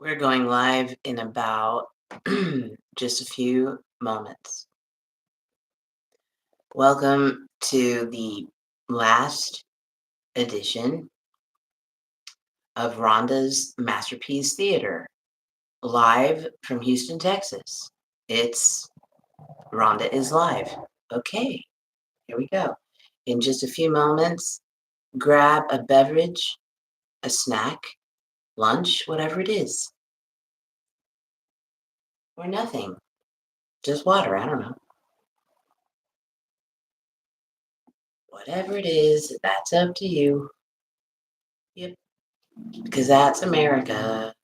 We're going live in about just a few moments. Welcome to the last edition of Rhonda's Masterpiece Theater, live from Houston, Texas. It's Rhonda is live. Okay, here we go. In just a few moments, grab a beverage, a snack, lunch, whatever it is, or nothing. Just water, I don't know. Whatever it is, that's up to you. Yep, because that's America.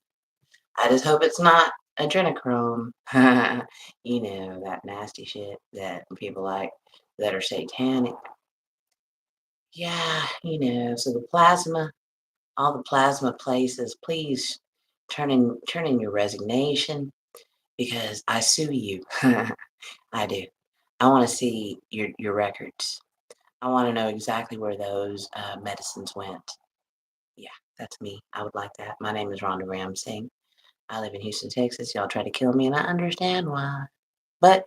I just hope it's not adrenochrome. That nasty shit that people like that are satanic. Yeah, so the plasma, all the plasma places, please turn in your resignation because I sue you. I do. I want to see your records. I want to know exactly where those medicines went. Yeah, that's me. I would like that. My name is Rhonda Ramsingh. I live in Houston, Texas. Y'all try to kill me, and I understand why. But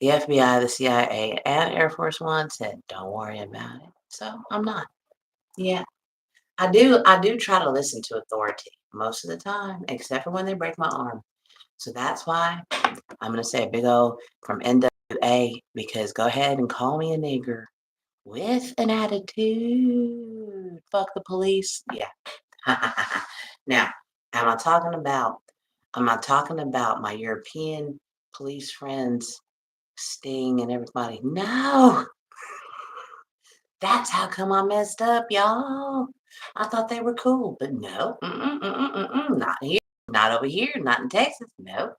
the FBI, the CIA, and Air Force One said, "Don't worry about it." So I'm not. Yeah, I do try to listen to authority most of the time, except for when they break my arm. So that's why I'm gonna say a big O from NWA because go ahead and call me a nigger with an attitude. Fuck the police. Yeah. Now, am I talking about my European police friends, Sting and everybody? No, that's how come I messed up, y'all. I thought they were cool, but no, not here, not over here, not in Texas. No,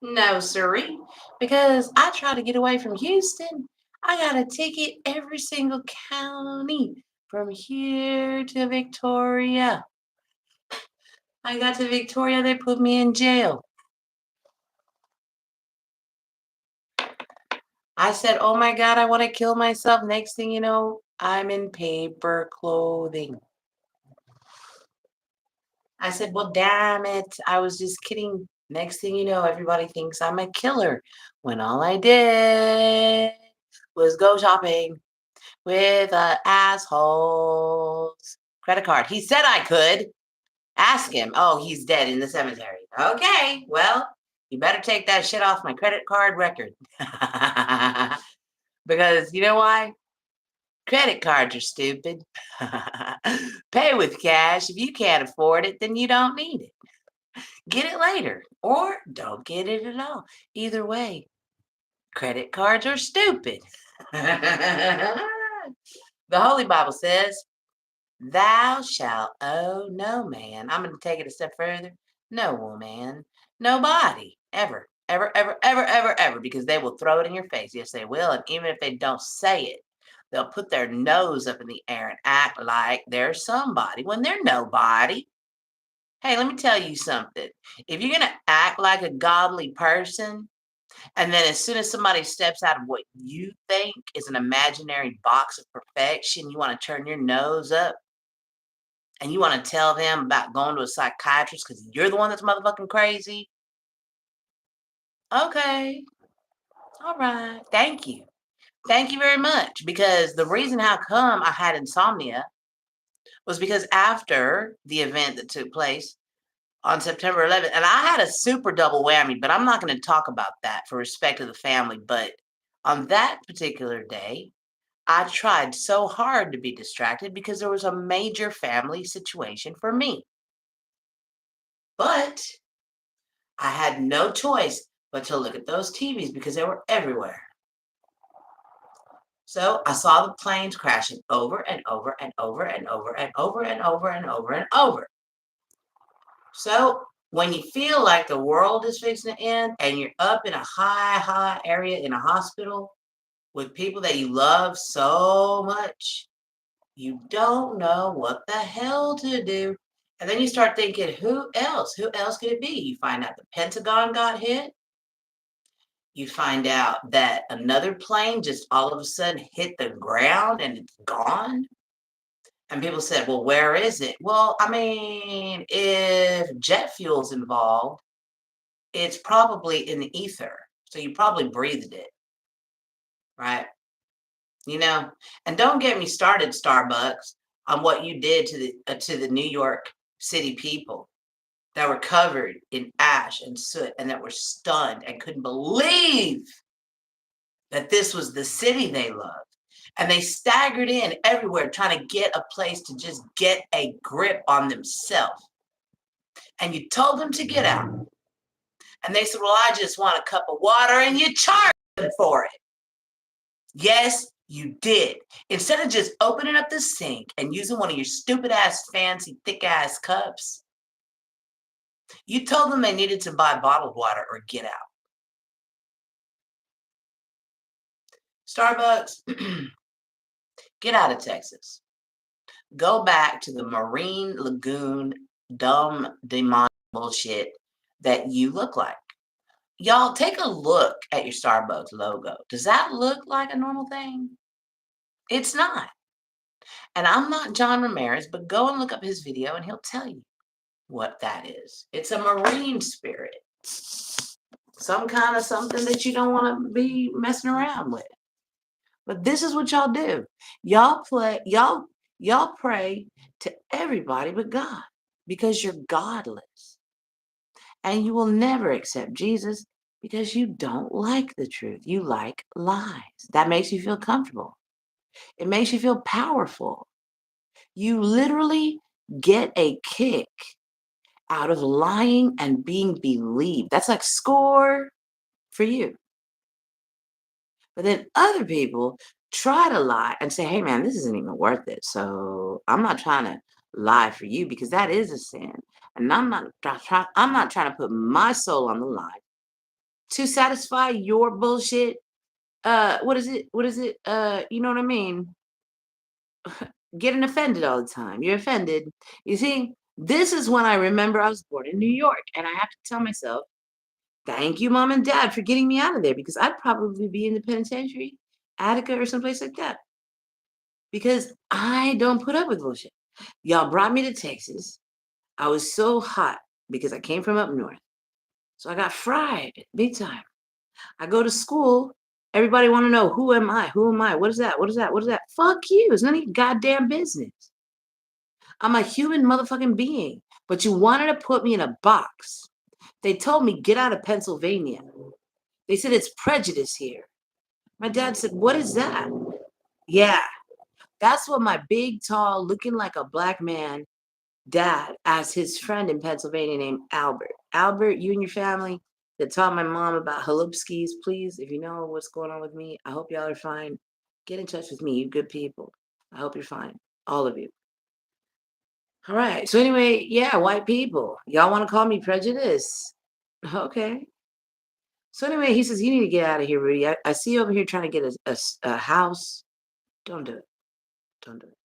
no, sirree, because I try to get away from Houston. I got a ticket every single county from here to Victoria. I got to Victoria, they put me in jail. I said, "Oh my God, I want to kill myself." Next thing you know, I'm in paper clothing. I said, "Well, damn it. I was just kidding." Next thing you know, everybody thinks I'm a killer when all I did was go shopping with a asshole's credit card. He said I could. Ask him. Oh, he's dead in the cemetery. Okay, well, you better take that shit off my credit card record. Because you know why? Credit cards are stupid. Pay with cash. If you can't afford it, then you don't need it. Get it later or don't get it at all. Either way, credit cards are stupid. The Holy Bible says, "Thou shalt owe no man." I'm going to take it a step further. No woman, nobody, ever, ever, ever, ever, ever, ever, because they will throw it in your face. Yes, they will. And even if they don't say it, they'll put their nose up in the air and act like they're somebody when they're nobody. Hey, let me tell you something. If you're going to act like a godly person, and then as soon as somebody steps out of what you think is an imaginary box of perfection, you want to turn your nose up and you want to tell them about going to a psychiatrist because you're the one that's motherfucking crazy. Okay. All right. Thank you. Thank you very much. Because the reason how come I had insomnia was because after the event that took place on September 11th, and I had a super double whammy, but I'm not going to talk about that for respect of the family. But on that particular day, I tried so hard to be distracted because there was a major family situation for me. But I had no choice but to look at those TVs because they were everywhere. So I saw the planes crashing over and over and over and over and over and over and over and over. So when you feel like the world is fixing to end and you're up in a high area in a hospital with people that you love so much, you don't know what the hell to do. And then you start thinking, who else? Who else could it be? You find out the Pentagon got hit. You find out that another plane just all of a sudden hit the ground and it's gone. And people said, well, where is it? Well, I mean, if jet fuel's involved, it's probably in the ether. So you probably breathed it, right? You know, and don't get me started, Starbucks, on what you did to the New York City people that were covered in ash and soot and that were stunned and couldn't believe that this was the city they loved. And they staggered in everywhere trying to get a place to just get a grip on themselves. And you told them to get out. And they said, well, I just want a cup of water, and you charged them for it. Yes, you did. Instead of just opening up the sink and using one of your stupid ass, fancy, thick ass cups, you told them they needed to buy bottled water or get out. Starbucks, get out of Texas. Go back to the Marine Lagoon dumb demon bullshit that you look like. Y'all, take a look at your Starbucks logo. Does that look like a normal thing? It's not. And I'm not John Ramirez, but go and look up his video and he'll tell you what that is. It's a marine spirit. Some kind of something that you don't want to be messing around with. But this is what y'all do. Y'all pray to everybody but God because you're godless. And you will never accept Jesus because you don't like the truth. You like lies. That makes you feel comfortable. It makes you feel powerful. You literally get a kick out of lying and being believed. That's like score for you. But then other people try to lie and say, hey, man, this isn't even worth it. So I'm not trying to lie for you because that is a sin. And I'm not trying to put my soul on the line to satisfy your bullshit. What is it? You know what I mean? Getting offended all the time. You're offended. You see, this is when I remember I was born in New York. And I have to tell myself, thank you, mom and dad, for getting me out of there because I'd probably be in the penitentiary, Attica, or someplace like that. Because I don't put up with bullshit. Y'all brought me to Texas. I was so hot because I came from up north. So I got fried big time. I go to school. Everybody want to know, who am I? Who am I? What is that? What is that? What is that? Fuck you. It's none of your goddamn business. I'm a human motherfucking being. But you wanted to put me in a box. They told me, get out of Pennsylvania. They said it's prejudice here. My dad said, what is that? Yeah, that's what my big, tall, looking like a black man dad asked his friend in Pennsylvania named Albert. Albert, you and your family that taught my mom about halupskis, please, if you know what's going on with me, I hope y'all are fine. Get in touch with me, you good people. I hope you're fine. All of you. All right. So anyway, yeah, white people. Y'all want to call me prejudice? Okay. So anyway, he says, you need to get out of here, Rudy. I see you over here trying to get a house. Don't do it. Don't do it.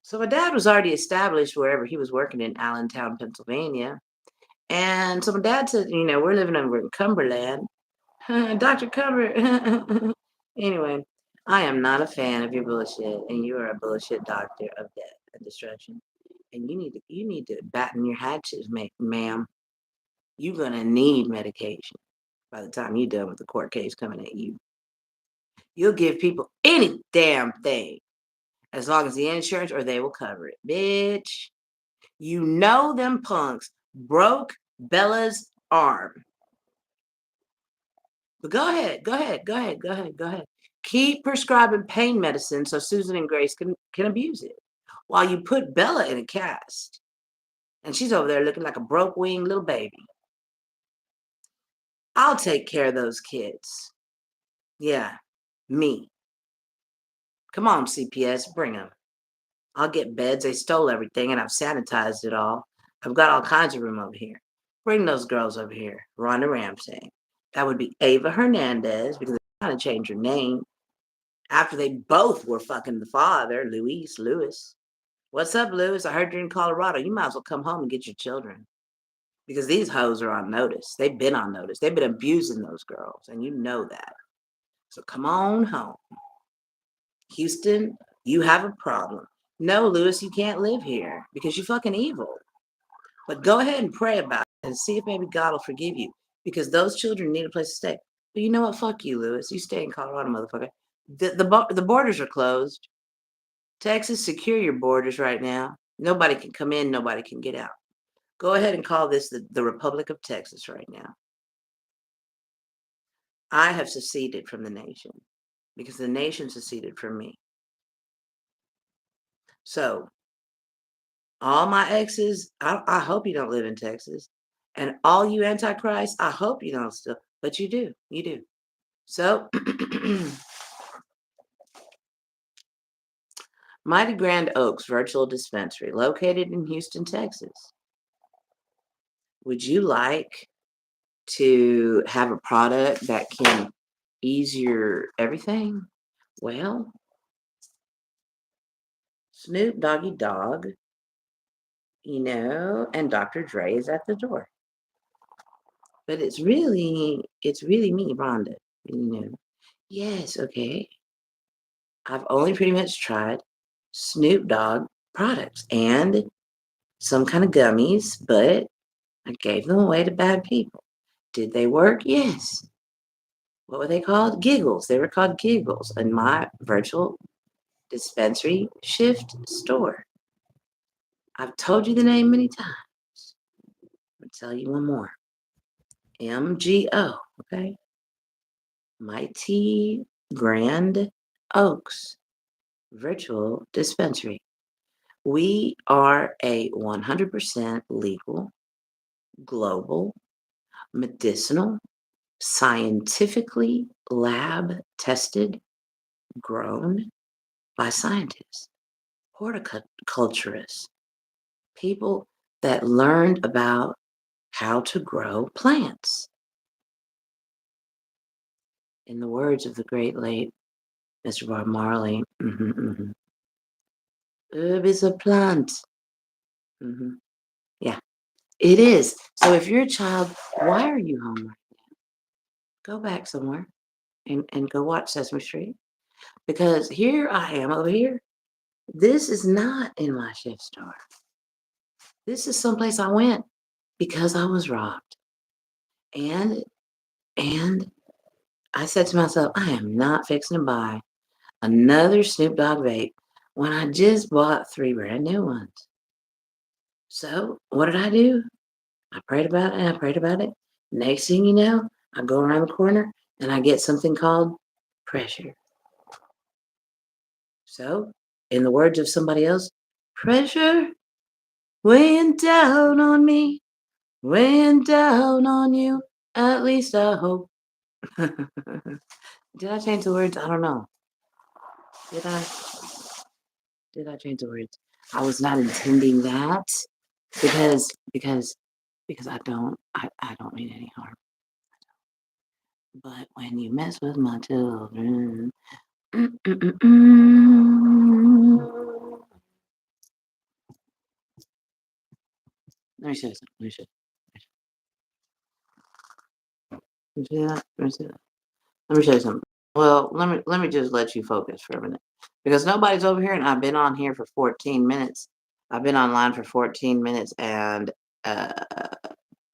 So my dad was already established wherever he was working in Allentown, Pennsylvania. And so my dad said, we're living over in Cumberland. Dr. Cumber. Anyway, I am not a fan of your bullshit, and you are a bullshit doctor of death and destruction. And you need to batten your hatches, ma'am. You're gonna need medication by the time you're done with the court case coming at you. You'll give people any damn thing as long as the insurance or they will cover it. Bitch, you know them punks broke Bella's arm. But go ahead. Keep prescribing pain medicine so Susan and Grace can abuse it while you put Bella in a cast. And she's over there looking like a broke-winged little baby. I'll take care of those kids. Yeah, me. Come on, CPS, bring them. I'll get beds. They stole everything, and I've sanitized it all. I've got all kinds of room over here. Bring those girls over here. Rhonda R Ramsingh. That would be Ava Hernandez, because they're trying to change her name after they both were fucking the father, Lewis. What's up, Lewis? I heard you're in Colorado. You might as well come home and get your children. Because these hoes are on notice. They've been on notice. They've been abusing those girls, and you know that. So come on home. Houston, you have a problem. No, Lewis, you can't live here because you're fucking evil. But go ahead and pray about it and see if maybe God will forgive you because those children need a place to stay. But you know what? Fuck you, Lewis. You stay in Colorado, motherfucker. The borders are closed. Texas, secure your borders right now. Nobody can come in. Nobody can get out. Go ahead and call this the Republic of Texas right now. I have seceded from the nation because the nation seceded from me. So all my exes, I hope you don't live in Texas. And all you antichrist, I hope you don't still, but you do. You do. So Mighty Grand Oaks Virtual Dispensary, located in Houston, Texas. Would you like to have a product that can ease your everything? Well, Snoop Doggy Dogg, and Dr. Dre is at the door. But it's really me, Rhonda, Yes, okay. I've only pretty much tried Snoop Dogg products and some kind of gummies, but I gave them away to bad people. Did they work? Yes. What were they called? Giggles. They were called Giggles in my virtual dispensary shift store. I've told you the name many times. I'll tell you one more. MGO, okay? Mighty Grand Oaks Virtual Dispensary. We are a 100% legal, global, medicinal, scientifically lab tested, grown by scientists, horticulturists, people that learned about how to grow plants. In the words of the great late Mr. Bob Marley, herb is a plant. Yeah, it is. So if you're a child, why are you home right now? Go back somewhere and go watch Sesame Street. Because here I am over here. This is not in my shift store. This is someplace I went because I was robbed. And I said to myself, I am not fixing to buy another Snoop Dogg vape when I just bought 3 brand new ones. So what did I do? I prayed about it and I prayed about it. Next thing you know, I go around the corner and I get something called pressure. So, in the words of somebody else, pressure weighing down on me, weighing down on you. At least I hope. Did I change the words? I don't know. Did I? Did I change the words? I was not intending that because I don't mean any harm. But when you mess with my children, let me show you something. Let me show you. See that? Let me see that. Let me show you something. Well, let me just let you focus for a minute because nobody's over here, and I've been on here for 14 minutes. I've been online for 14 minutes and uh,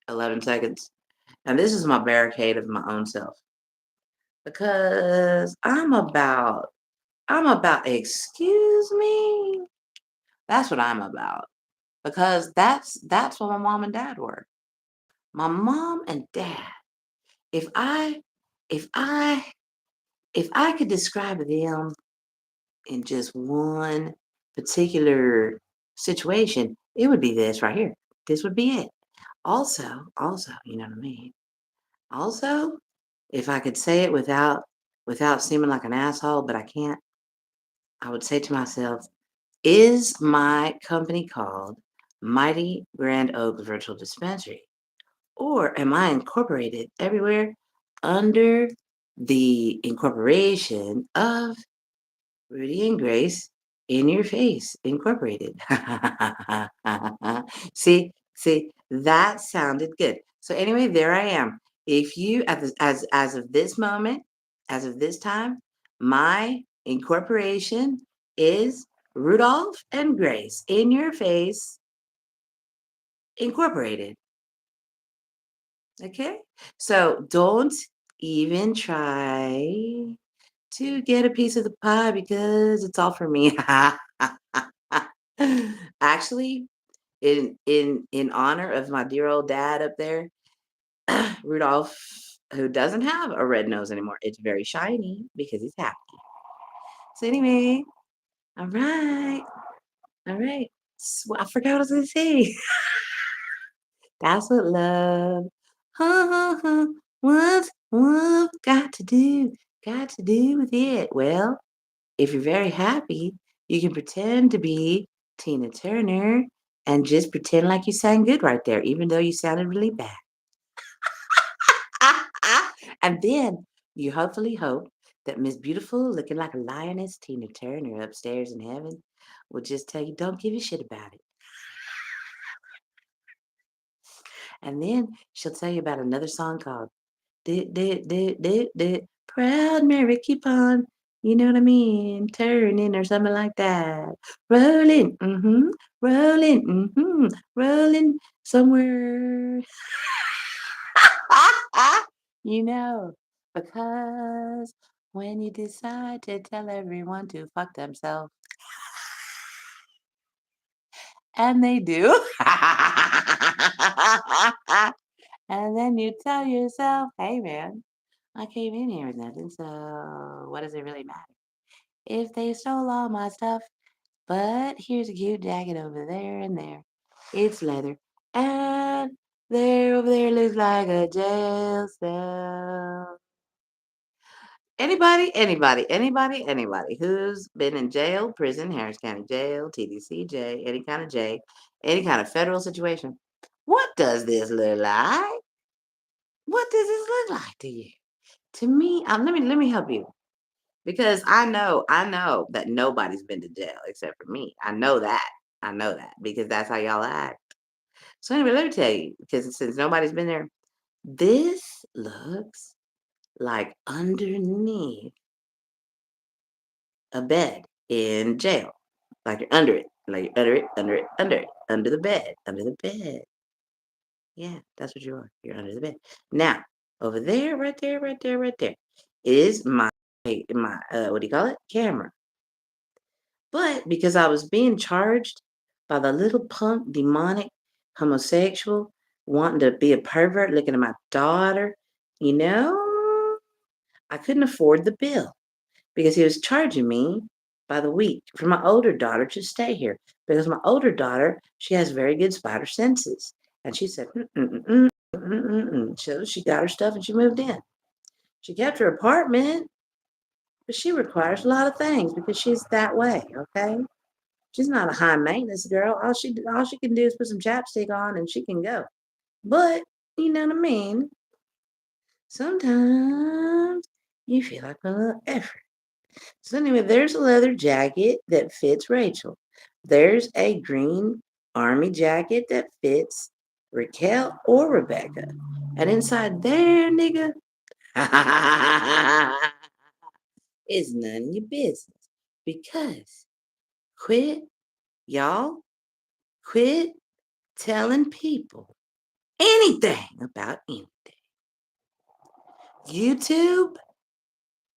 11 seconds, and this is my barricade of my own self because I'm about. Excuse me. That's what I'm about because that's what my mom and dad were. My mom and dad. If I if I if I could describe them in just one particular situation, it would be this right here. This would be it. Also, you know what I mean? Also, if I could say it without seeming like an asshole, but I can't, I would say to myself, is my company called Mighty Grand Oaks Virtual Dispensary? Or am I incorporated everywhere under the incorporation of Rudy and Grace in Your Face Incorporated? See, that sounded good. So anyway, there I am. If you as of this moment, as of this time, my incorporation is Rudolph and Grace in your face incorporated. Okay? So don't even try to get a piece of the pie because it's all for me. Actually, in honor of my dear old dad up there, Rudolph, who doesn't have a red nose anymore, it's very shiny because he's happy. So anyway, all right, all right. So I forgot what I was gonna say. That's what love, what's love got to do with it? Well, if you're very happy, you can pretend to be Tina Turner and just pretend like you sang good right there, even though you sounded really bad. And then you hopefully hope that Miss Beautiful, looking like a lioness, Tina Turner upstairs in heaven, will just tell you, don't give a shit about it. And then she'll tell you about another song called Proud Mary, keep on, you know what I mean, turning or something like that. Rolling, rolling somewhere. You know, because when you decide to tell everyone to fuck themselves, and they do, and then you tell yourself, hey man, I came in here with nothing, so what does it really matter? If they stole all my stuff, but here's a cute jacket over there and there. It's leather. And there over there looks like a jail cell. Anybody who's been in jail, prison, Harris County Jail, TDCJ, any kind of J, any kind of federal situation. What does this look like? What does this look like to you? To me, let me help you. Because I know that nobody's been to jail except for me. I know that. I know that because that's how y'all act. So anyway, let me tell you, because since nobody's been there, this looks like underneath a bed in jail. Like you're under it. Like you're under it, under the bed, under the bed. Yeah, that's what you are. You're under the bed. Now, over there, right there, is my what do you call it? Camera. But because I was being charged by the little punk, demonic homosexual wanting to be a pervert, looking at my daughter, you know, I couldn't afford the bill because he was charging me by the week for my older daughter to stay here. Because my older daughter, she has very good spider senses. And she said, So she got her stuff and she moved in. She kept her apartment, but she requires a lot of things because she's that way, okay? She's not a high maintenance girl. All she can do is put some chapstick on and she can go. But you know what I mean? Sometimes you feel like a little effort. So anyway, there's a leather jacket that fits Rachel. There's a green army jacket that fits Raquel or Rebecca. And inside there, nigga, is none of your business. Because quit, y'all, quit telling people anything about anything. YouTube,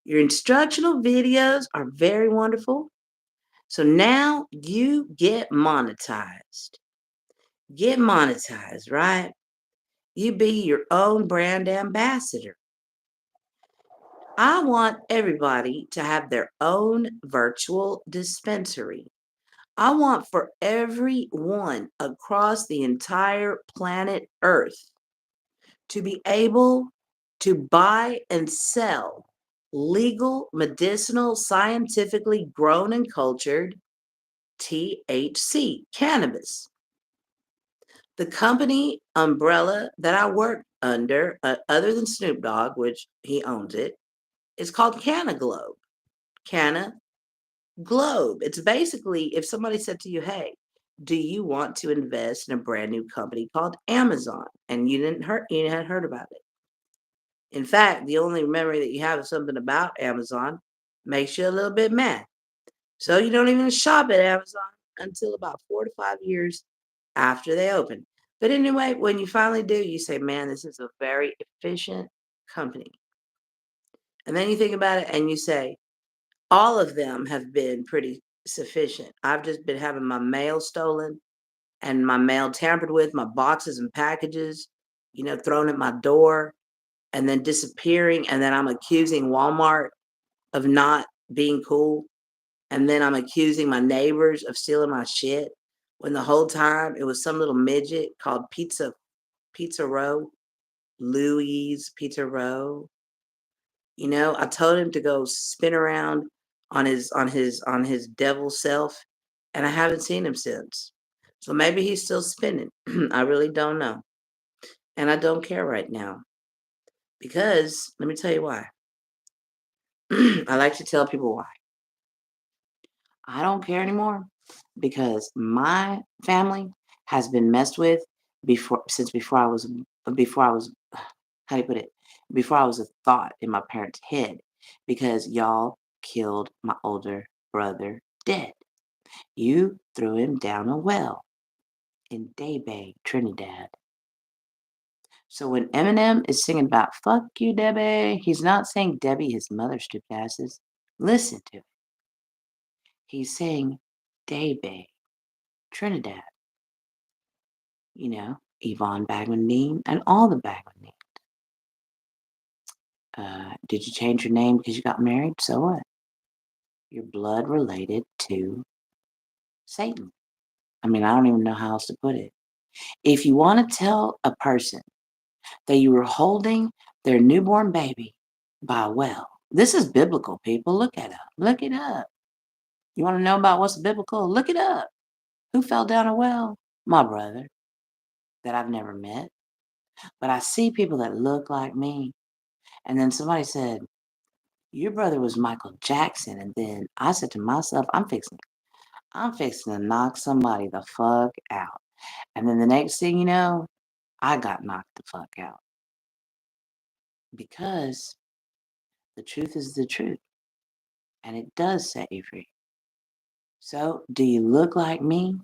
your instructional videos are very wonderful. So now you get monetized. Get monetized, right? You be your own brand ambassador. I want everybody to have their own virtual dispensary. I want for everyone across the entire planet Earth to be able to buy and sell legal, medicinal, scientifically grown and cultured THC, cannabis. The company umbrella that I work under, other than Snoop Dogg, which he owns it, is called Canna Globe. Canna Globe. It's basically if somebody said to you, hey, do you want to invest in a brand new company called Amazon? And you hadn't heard about it. In fact, the only memory that you have of something about Amazon makes you a little bit mad So you don't even shop at Amazon until about 4 to 5 years after they open. But anyway, when you finally do, you say, man, this is a very efficient company. And then you think about it and you say, all of them have been pretty sufficient. I've just been having my mail stolen and my mail tampered with, my boxes and packages, thrown at my door and then disappearing. And then I'm accusing Walmart of not being cool. And then I'm accusing my neighbors of stealing my shit when the whole time it was some little midget called Pizza Row, Louis Pizza Row. I told him to go spin around on his devil self, and I haven't seen him since. So maybe he's still spinning. I really don't know. And I don't care right now because let me tell you why. I like to tell people why. I don't care anymore because my family has been messed with before I was how do you put it? Before I was a thought in my parents' head because y'all killed my older brother dead. You threw him down a well in Bay, Trinidad. So when Eminem is singing about fuck you, Debbie, he's not saying Debbie, his mother, stupid asses. Listen to it. He's saying Bay, Trinidad. Yvonne Bagman name and all the Bagman names. Did you change your name because you got married? So what? You're blood related to Satan. I mean, I don't even know how else to put it. If you want to tell a person that you were holding their newborn baby by a well, this is biblical, people. Look it up. Look it up. You want to know about what's biblical? Look it up. Who fell down a well? My brother that I've never met. But I see people that look like me. And then somebody said, your brother was Michael Jackson. And then I said to myself, I'm fixing to knock somebody the fuck out. And then the next thing you know, I got knocked the fuck out. Because the truth is the truth. And it does set you free. So, do you look like me?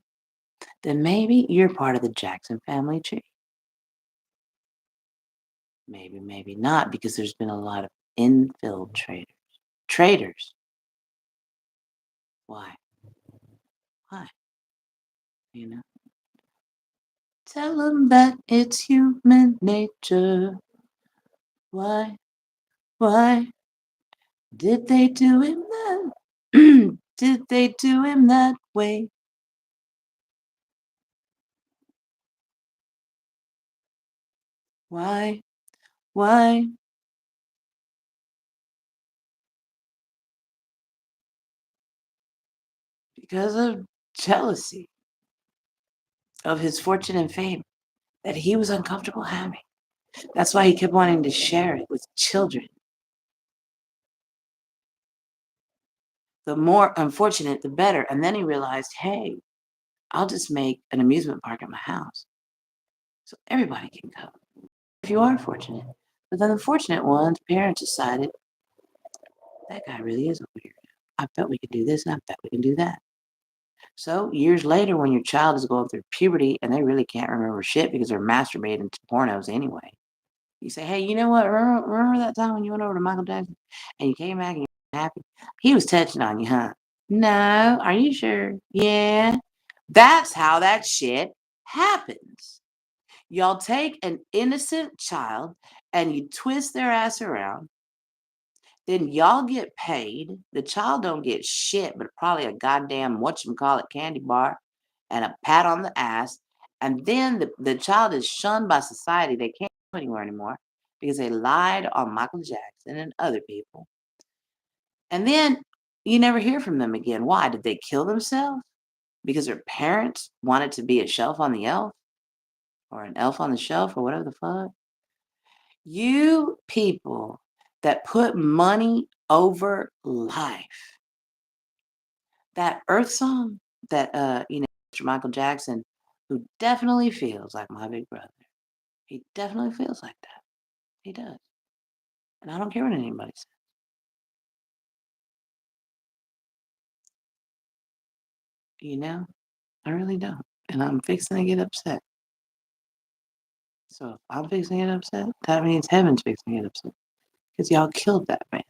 Then maybe you're part of the Jackson family tree. Maybe, maybe not, because there's been a lot of infiltrators. Traitors. Why? Why? You know? Tell them that it's human nature. Why? Why did they do him that? Did they do him that way? Why? Why? Because of jealousy of his fortune and fame that he was uncomfortable having. That's why he kept wanting to share it with children. The more unfortunate, the better. And then he realized, hey, I'll just make an amusement park at my house so everybody can come if you are fortunate. But then the fortunate ones, parents decided that guy really is a weirdo. I bet we could do this. I bet we can do that. So years later, when your child is going through puberty and they really can't remember shit because they're masturbating to pornos anyway, you say, hey, you know what? Remember that time when you went over to Michael Jackson and you came back and you're happy? He was touching on you, huh? No. Are you sure? Yeah. That's how that shit happens. Y'all take an innocent child and you twist their ass around. Then y'all get paid. The child don't get shit, but probably a goddamn whatchamacallit candy bar and a pat on the ass. And then the child is shunned by society. They can't go anywhere anymore because they lied on Michael Jackson and other people. And then you never hear from them again. Why? Did they kill themselves? Because their parents wanted to be a shelf on the elf or an elf on the shelf or whatever the fuck? You people that put money over life. That Earth song that, Mr. Michael Jackson, who definitely feels like my big brother. He definitely feels like that. He does. And I don't care what anybody says. You know, I really don't. And I'm fixing to get upset. So if I'm fixing to get upset, that means heaven's fixing to get upset. Because y'all killed that man.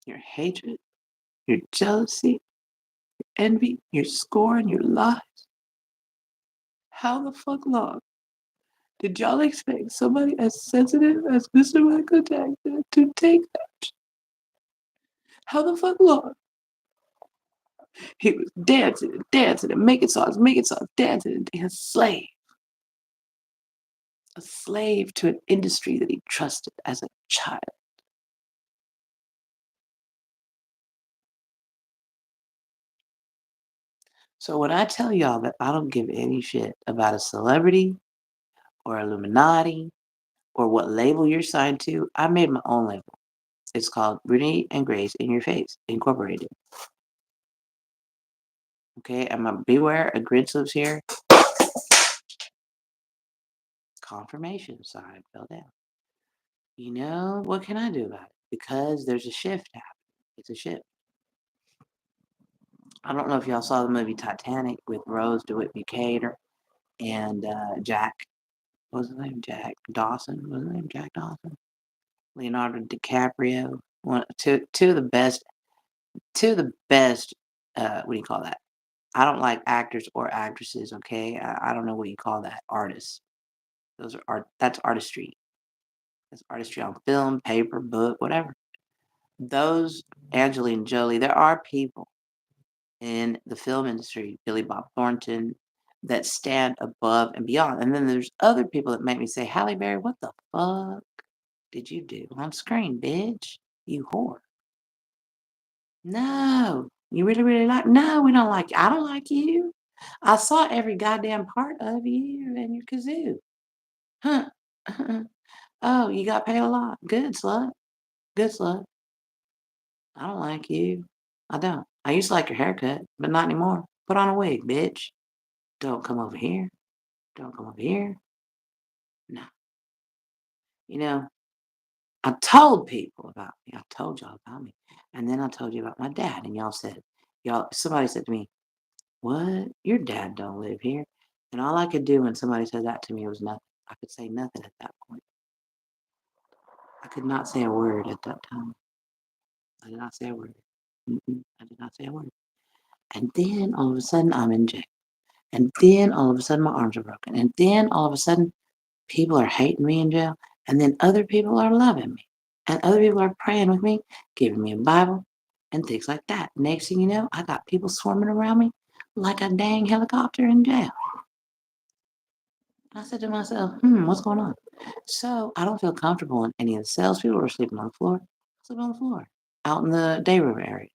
Your hatred, your jealousy, envy, your scorn, your lies. How the fuck long did y'all expect somebody as sensitive as Mr. Michael Jackson to take that? How the fuck long? He was dancing and dancing and making songs, dancing and dancing. A slave to an industry that he trusted as a child. So when I tell y'all that I don't give any shit about a celebrity or Illuminati or what label you're signed to, I made my own label. It's called Brittany and Grace in Your Face Incorporated. Okay, and my beware a grid lives here. Confirmation sign fell down. You know, what can I do about it? Because there's a shift happening. It's a shift. I don't know if y'all saw the movie Titanic with Rose DeWitt Bukater and Jack. What was his name? Jack Dawson. What was his name? Jack Dawson. Leonardo DiCaprio. Two of the best. Two of the best. What do you call that? I don't like actors or actresses. Okay, I don't know what you call that. Artists. Those are art. That's artistry. That's artistry on film, paper, book, whatever. Those Angelina Jolie. There are people in the film industry, Billy Bob Thornton, that stand above and beyond. And then there's other people that make me say, Halle Berry, what the fuck did you do on screen, bitch? You whore. No. You really, really like no, we don't like you. I don't like you. I saw every goddamn part of you and your kazoo. Huh. Oh, you got paid a lot. Good slut. Good slut. I don't like you. I don't. I used to like your haircut, but not anymore. Put on a wig, bitch. Don't come over here. Don't come over here. No. You know, I told people about me. I told y'all about me. And then I told you about my dad. And somebody said to me, what? Your dad don't live here. And all I could do when somebody said that to me was nothing. I could say nothing at that point. I could not say a word at that time. I did not say a word. I did not say a word. And then all of a sudden I'm in jail. And then all of a sudden my arms are broken. And then all of a sudden people are hating me in jail. And then other people are loving me. And other people are praying with me, giving me a Bible and things like that. Next thing you know, I got people swarming around me like a dang helicopter in jail. I said to myself, what's going on? So I don't feel comfortable in any of the cells. People are sleeping on the floor. I sleep on the floor out in the day room area.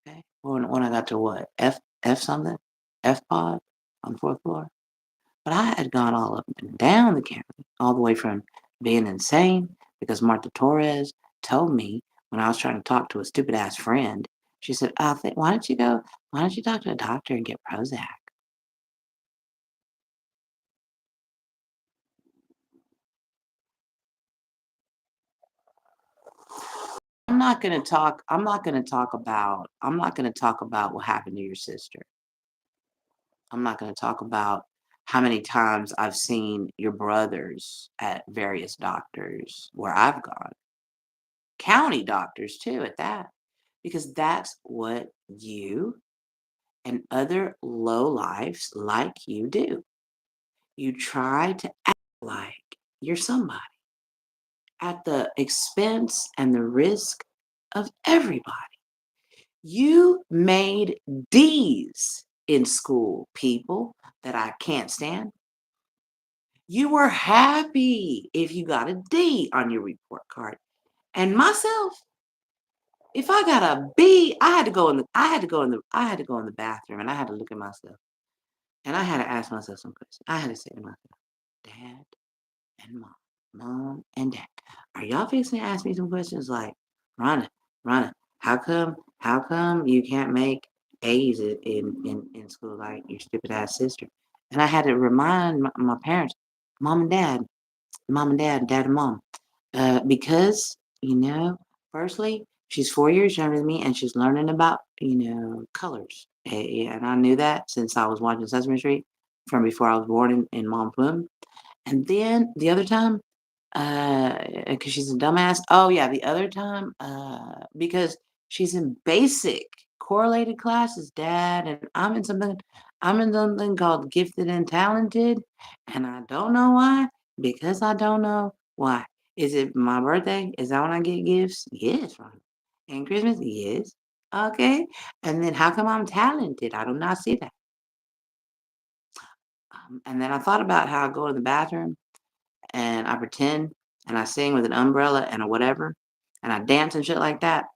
Okay. When I got to what? F something? F pod on the fourth floor. But I had gone all up and down the county, all the way from being insane because Martha Torres told me when I was trying to talk to a stupid ass friend, she said, why don't you talk to a doctor and get Prozac? I'm not gonna talk about what happened to your sister. I'm not gonna talk about how many times I've seen your brothers at various doctors where I've gone. County doctors too at that. Because that's what you and other low lives like you do. You try to act like you're somebody at the expense and the risk of everybody. You made D's in school, people that I can't stand. You were happy if you got a D on your report card. And myself, if I got a B, I had to go in the bathroom and I had to look at myself. And I had to ask myself some questions. I had to say to myself, Dad and Mom and Dad, are y'all fixing to ask me some questions like, Rhonda, how come you can't make A's in school like your stupid ass sister? And I had to remind my parents, mom and dad and mom, because, firstly, She's 4 years younger than me, and she's learning about, colors. And I knew that since I was watching Sesame Street from before I was born in mom's womb. And then the other time, because she's a dumbass. Oh yeah, the other time, because she's in basic correlated classes, Dad, and I'm in something called gifted and talented, and I don't know why. Because I don't know why. Is it my birthday? Is that when I get gifts? Yes, right. And Christmas? Yes. Okay. And then how come I'm talented? I do not see that. And then I thought about how I go to the bathroom and I pretend and I sing with an umbrella and a whatever, and I dance and shit like that,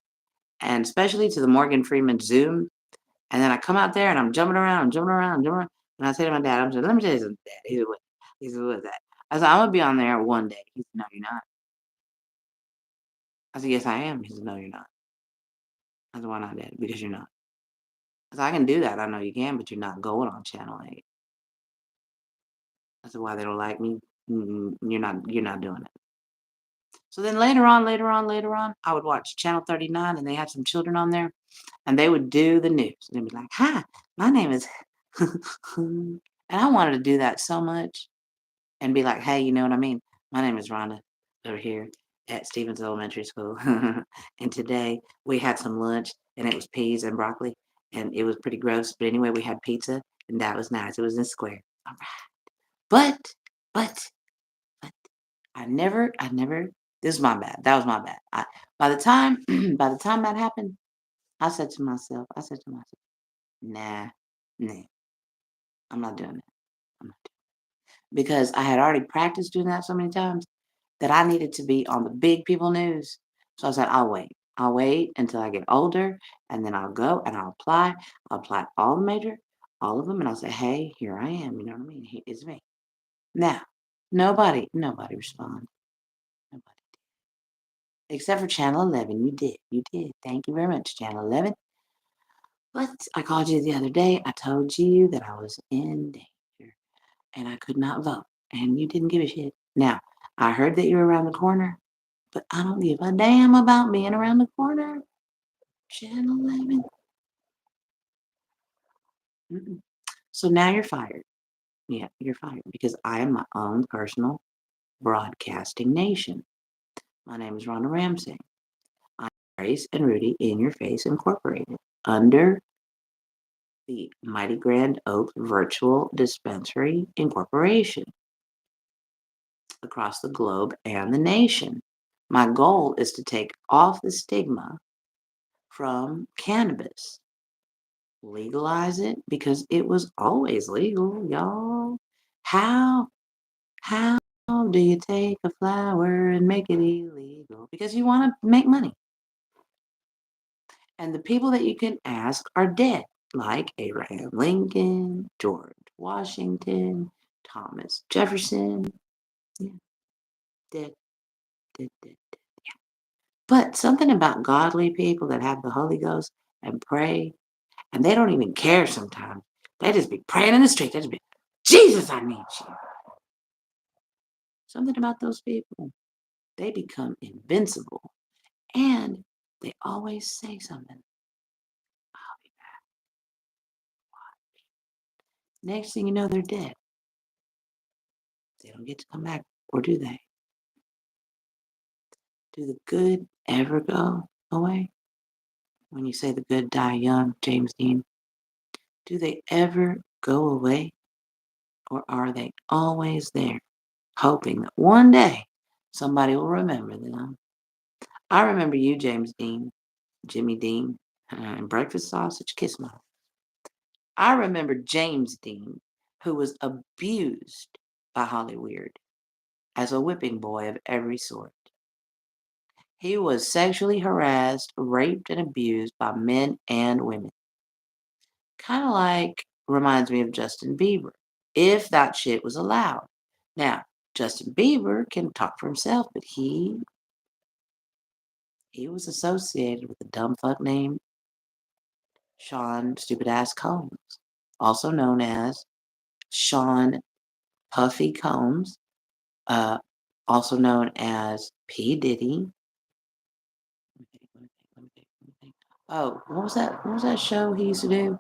and especially to the Morgan Freeman Zoom, and then I come out there and I'm jumping around, I'm jumping around, I'm jumping around, and I say to my dad, I'm just, let me tell you something, Dad. He said, what is that? I said, I'm gonna be on there one day. He said, no, you're not. I said, yes, I am. He said, no, you're not. I said, why not, Dad? Because you're not. I said, I can do that. I know you can, but you're not going on Channel 8. I said, why they don't like me? You're not doing it. So then later on, I would watch Channel 39 and they had some children on there and they would do the news. And they'd be like, hi, my name is and I wanted to do that so much and be like, hey, you know what I mean? My name is Rhonda over here at Stevens Elementary School. And today we had some lunch and it was peas and broccoli and it was pretty gross. But anyway, we had pizza and that was nice. It was in square. All right. But I never this is my bad. That was my bad. By the time by the time that happened, I said to myself, nah, nah, I'm not doing it. I'm not because I had already practiced doing that so many times that I needed to be on the big people news. So I said, I'll wait. I'll wait until I get older and then I'll go and I'll apply. I'll apply all of them, and I'll say, hey, here I am. You know what I mean? It's me. Now, nobody responded. Nobody. Except for Channel 11. You did. You did. Thank you very much, Channel 11. But I called you the other day. I told you that I was in danger and I could not vote. And you didn't give a shit. Now, I heard that you were around the corner, but I don't give a damn about being around the corner. Channel 11. Mm-mm. So now you're fired. Yeah, you're fired because I am my own personal broadcasting nation. My name is Rhonda Ramsingh. I'm Grace and Rudy In Your Face Incorporated under the Mighty Grand Oak Virtual Dispensary Incorporation across the globe and the nation. My goal is to take off the stigma from cannabis, legalize it because it was always legal, y'all. How how do you take a flower and make it illegal? Because you want to make money. And the people that you can ask are dead, like Abraham Lincoln, George Washington, Thomas Jefferson. Yeah, dead, dead, dead, dead. But something about godly people that have the Holy Ghost and pray, and they don't even care sometimes. They just be praying in the street. They just be, Jesus, I need you. Something about those people. They become invincible. And they always say something. I'll be back. Next thing you know, they're dead. They don't get to come back, or do they? Do the good ever go away? When you say the good die young, James Dean, do they ever go away? Or are they always there, hoping that one day somebody will remember them? I remember you, James Dean, Jimmy Dean, and breakfast sausage, kiss my. I remember James Dean, who was abused by Hollywood as a whipping boy of every sort. He was sexually harassed, raped, and abused by men and women. Kind of like reminds me of Justin Bieber, if that shit was allowed. Now, Justin Bieber can talk for himself, but he was associated with a dumb fuck named Sean Stupid Ass Combs, also known as Sean Puffy Combs, uh, also known as P. Diddy. Oh, what was that show he used to do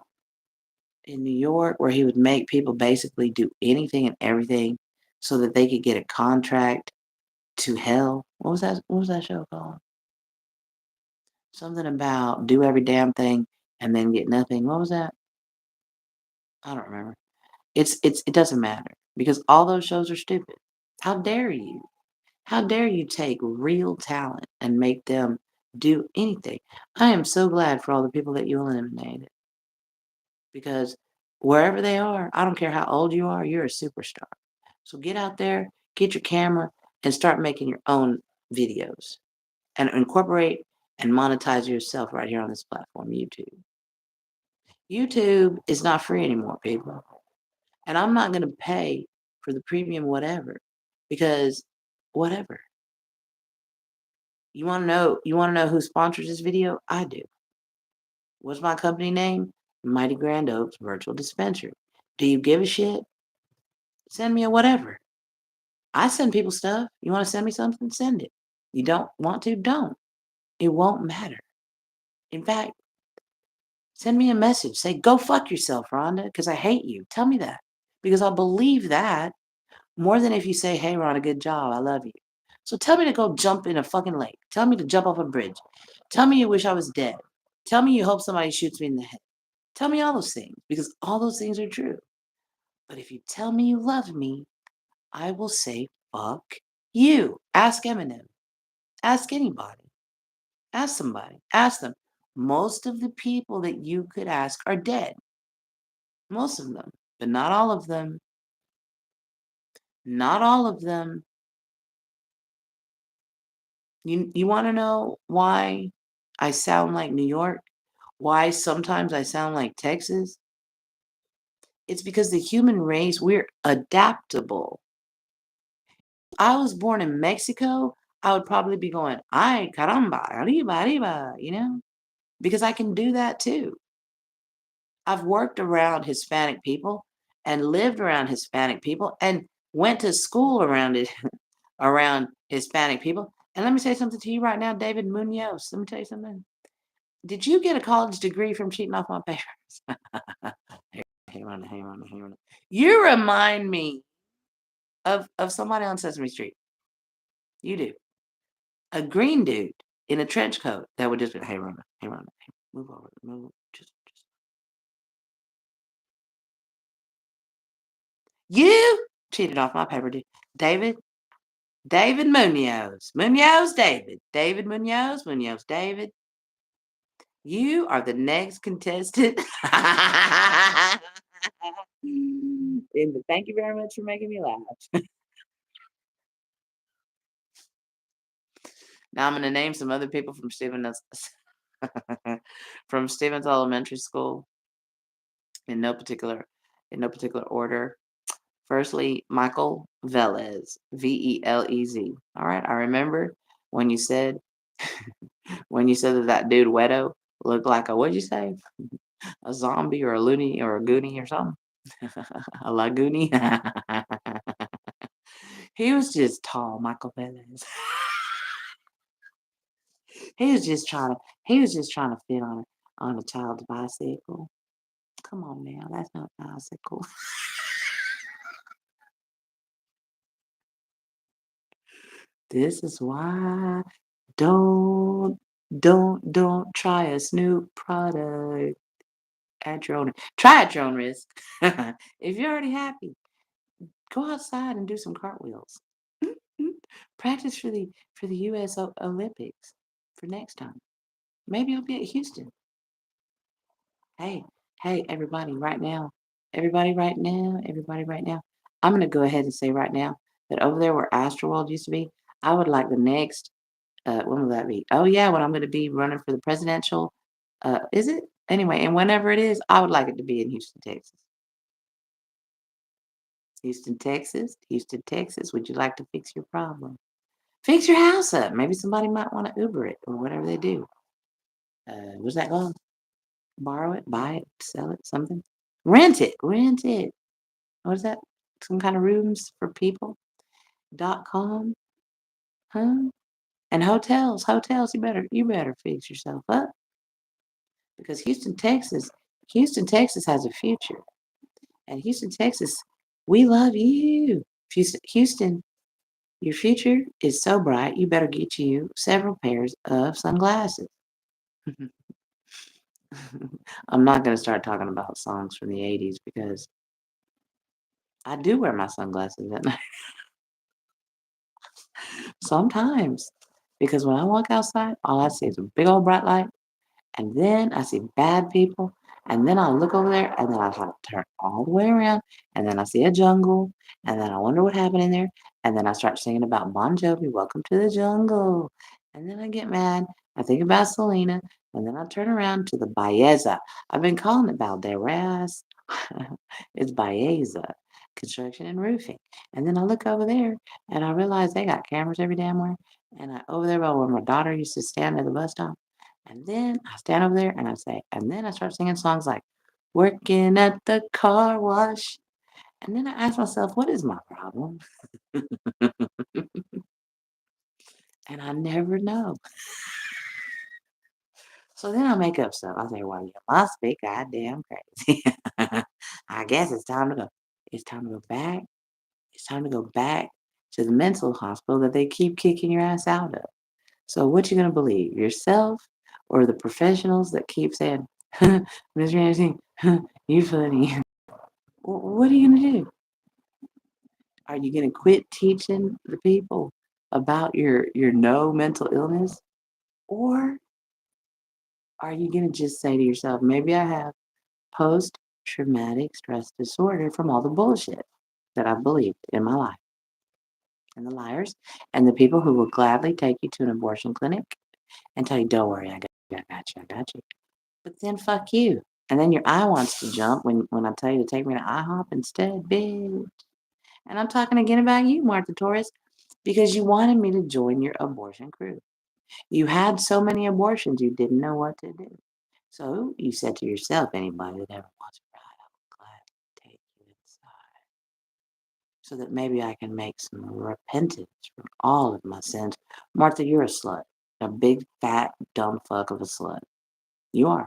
in New York where he would make people basically do anything and everything so that they could get a contract to hell? What was that show called? Something about do every damn thing and then get nothing. What was that? I don't remember. It doesn't matter because all those shows are stupid. How dare you? How dare you take real talent and make them do anything? I am so glad for all the people that you eliminated because wherever they are, I don't care how old you are, you're a superstar. So get out there, get your camera, and start making your own videos and incorporate and monetize yourself right here on this platform, YouTube. YouTube is not free anymore, people. And I'm not going to pay for the premium whatever because whatever. You want to know who sponsors this video? I do. What's my company name? Mighty Grand Oaks Virtual Dispensary. Do you give a shit? Send me a whatever. I send people stuff. You want to send me something? Send it. You don't want to? Don't. It won't matter. In fact, send me a message. Say, go fuck yourself, Rhonda, because I hate you. Tell me that. Because I'll believe that more than if you say, hey, Rhonda, good job. I love you. So tell me to go jump in a fucking lake. Tell me to jump off a bridge. Tell me you wish I was dead. Tell me you hope somebody shoots me in the head. Tell me all those things because all those things are true. But if you tell me you love me, I will say, fuck you. Ask Eminem. Ask anybody. Ask somebody. Ask them. Most of the people that you could ask are dead. Most of them, but not all of them. Not all of them. You want to know why I sound like New York? Why sometimes I sound like Texas? It's because the human race, we're adaptable. I was born in Mexico, I would probably be going, ay, caramba, arriba, arriba, because I can do that too. I've worked around Hispanic people and lived around Hispanic people and went to school around it, around Hispanic people. And let me say something to you right now, David Munoz. Let me tell you something. Did you get a college degree from cheating off my papers? Hang on. You remind me of somebody on Sesame Street. You do. A green dude in a trench coat that would just be, hey Rhonda, hey, move over, move, just. You cheated off my paper, dude. David Munoz, David Munoz, David. You are the next contestant. Thank you very much for making me laugh. Now I'm going to name some other people from Stevens from Stevens Elementary School in no particular order. Firstly, Michael Velez, Velez. All right, I remember when you said that dude Wedo looked like a what'd you say? A zombie or a loony or a goonie or something? A lagoony. He was just tall, Michael Velez. He was just trying to fit on a child's bicycle. Come on now, that's not a bicycle. This is why don't don't try a Snoop product at your own try at your own risk. If you're already happy, go outside and do some cartwheels. Practice for the US Olympics for next time. Maybe you'll be at Houston. Hey, hey, everybody right now. I'm gonna go ahead and say right now that over there where Astroworld used to be, I would like the next when will that be? Oh yeah, when I'm gonna be running for the presidential is it? Anyway, and whenever it is, I would like it to be in Houston, Texas. Houston, Texas. Houston, Texas. Would you like to fix your problem? Fix your house up. Maybe somebody might want to Uber it or whatever they do. What's that called? Borrow it, buy it, sell it, something. Rent it, rent it. What is that? Some kind of rooms for people.com, huh? And hotels. You better fix yourself up. because Houston, Texas has a future. And Houston, Texas, we love you. Houston, your future is so bright, you better get you several pairs of sunglasses. I'm not going to start talking about songs from the 80s because I do wear my sunglasses at night sometimes. Because when I walk outside, all I see is a big old bright light. And then I see bad people. And then I look over there and then I have to turn all the way around. And then I see a jungle. And then I wonder what happened in there. And then I start singing about Bon Jovi, Welcome to the Jungle. And then I get mad. I think about Selena. And then I turn around to the Baeza. I've been calling it Balderas. It's Baeza, construction and roofing. And then I look over there and I realize they got cameras every damn where. And I over there by where my daughter used to stand at the bus stop. And then I stand over there and I say, and then I start singing songs like Working at the Car Wash. And then I ask myself, what is my problem? And I never know. So then I make up stuff. I say, well, you must be goddamn crazy. I guess it's time to go. It's time to go back. It's time to go back to the mental hospital that they keep kicking your ass out of. So what you gonna believe? Yourself or the professionals that keep saying, Miss Ramsey, you funny. What are you gonna do? Are you gonna quit teaching the people about your no mental illness? Or are you gonna just say to yourself, maybe I have post traumatic stress disorder from all the bullshit that I've believed in my life? And the liars and the people who will gladly take you to an abortion clinic and tell you, don't worry, I got you. But then fuck you. And then your eye wants to jump when I tell you to take me to IHOP instead, bitch. And I'm talking again about you, Martha Torres, because you wanted me to join your abortion crew. You had so many abortions you didn't know what to do. So you said to yourself, anybody that ever wants a ride, I will gladly take you inside. So that maybe I can make some repentance from all of my sins. Martha, you're a slut. A big, fat, dumb fuck of a slut. You are.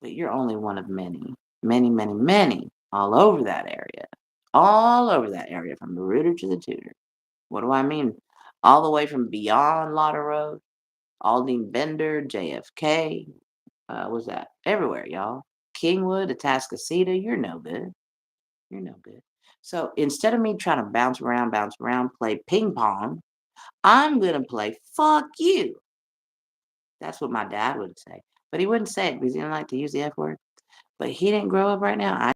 But you're only one of many, many, many, many all over that area. All over that area from the rooter to the tutor. What do I mean? All the way from beyond Lauder Road, Aldine Bender, JFK, what's that? Everywhere, y'all. Kingwood, Atascocita, you're no good. You're no good. So instead of me trying to bounce around, play ping pong, I'm gonna play fuck you. That's what my dad would say. But he wouldn't say it because he didn't like to use the F word. But he didn't grow up right now.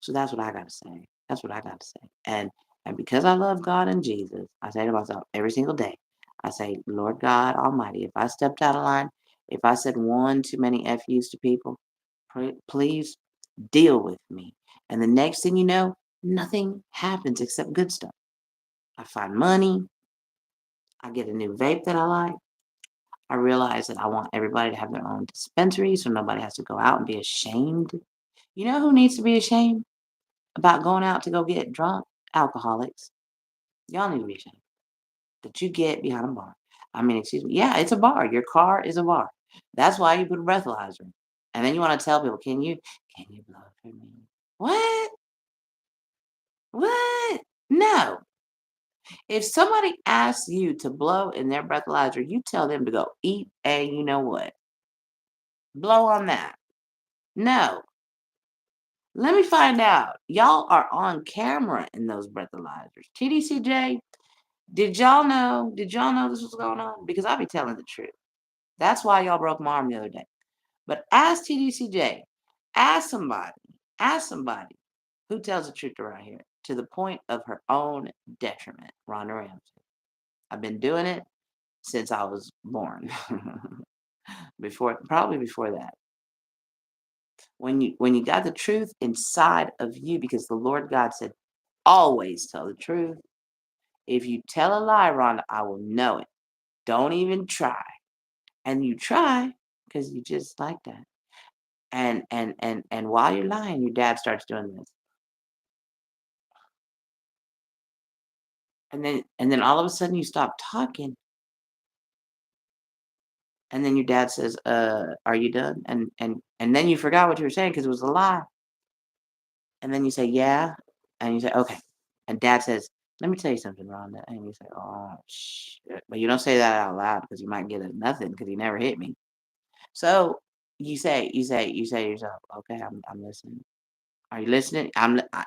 So that's what I gotta say. That's what I gotta say. And because I love God and Jesus, I say to myself every single day, I say, Lord God Almighty, if I stepped out of line, if I said one too many FUs to people, please deal with me. And the next thing you know, nothing happens except good stuff. I find money, I get a new vape that I like. I realize that I want everybody to have their own dispensary so nobody has to go out and be ashamed. You know who needs to be ashamed about going out to go get drunk? Alcoholics. Y'all need to be ashamed that you get behind a bar. I mean, excuse me. Yeah, it's a bar. Your car is a bar. That's why you put a breathalyzer in. And then you want to tell people, can you blow for me? What? What? No. If somebody asks you to blow in their breathalyzer, you tell them to go eat a you know what. Blow on that. No. Let me find out. Y'all are on camera in those breathalyzers. TDCJ, Did y'all know this was going on? Because I'll be telling the truth. That's why y'all broke my arm the other day. But ask TDCJ, ask somebody, ask somebody who tells the truth around here to the point of her own detriment. Rhonda Ramsingh. I've been doing it since I was born. Probably before that. When you got the truth inside of you, because the Lord God said, always tell the truth. If you tell a lie, Rhonda, I will know it. Don't even try. And you try because you just like that. And while you're lying, your dad starts doing this. And then all of a sudden you stop talking And then your dad says, are you done? And then you forgot what you were saying because it was a lie. And then you say, yeah. And you say, okay. And dad says, let me tell you something, Rhonda. And you say, oh, shit. But you don't say that out loud because you might get a nothing because he never hit me. So you say to yourself, okay, I'm listening. Are you listening?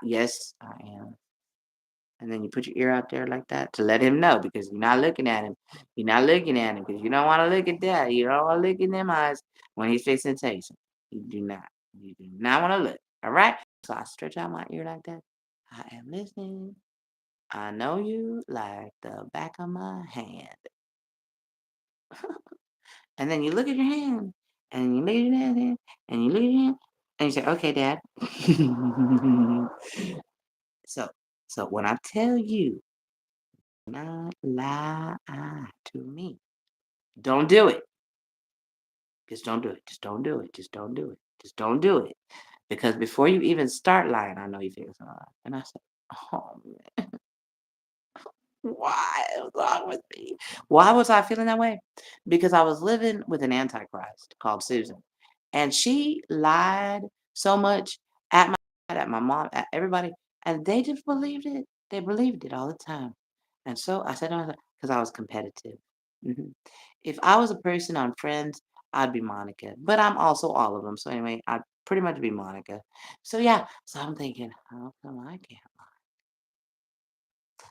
Yes, I am. And then you put your ear out there like that to let him know because you're not looking at him. You're not looking at him because you don't want to look at that. You don't want to look in them eyes when he's fixing to tell you something. You do not. You do not want to look. All right. So I stretch out my ear like that. I am listening. I know you like the back of my hand. And then you look at your hand, and you look at your dad's hand, and you look at your hand, and you say, okay, dad. so, so when I tell you, not lie to me, don't do it. Just don't do it. Just don't do it. Just don't do it. Just don't do it. Because before you even start lying, I know you figure something out. And I said, oh man, why is wrong with me? Why was I feeling that way? Because I was living with an antichrist called Susan. And she lied so much at my dad, at my mom, at everybody, and they just believed it. They believed it all the time. And so I said to myself, because I was competitive. Mhm. If I was a person on Friends, I'd be Monica. But I'm also all of them. So anyway, I'd pretty much be Monica. So yeah, so I'm thinking, how come I can't?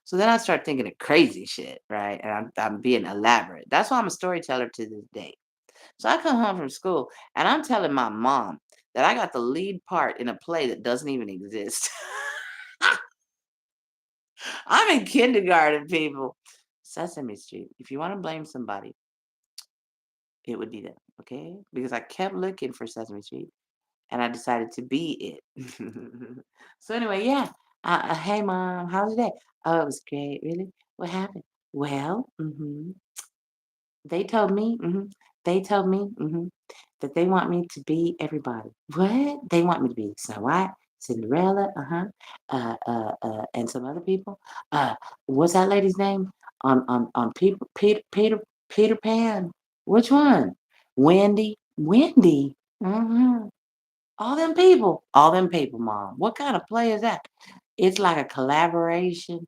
So then I start thinking of crazy shit, right? And I'm being elaborate. That's why I'm a storyteller to this day. So I come home from school and I'm telling my mom that I got the lead part in a play that doesn't even exist. I'm in kindergarten, people. Sesame Street. If you want to blame somebody, it would be them, okay? Because I kept looking for Sesame Street and I decided to be it. So anyway, yeah. Hey, mom, how was your day? Oh, it was great. Really? What happened? Well, they told me, they told me, that they want me to be everybody. What? They want me to be Snow White, Cinderella, and some other people. Uh, what's that lady's name? On Peter Pan. Which one? Wendy. Wendy. All them people, mom. What kind of play is that? It's like a collaboration.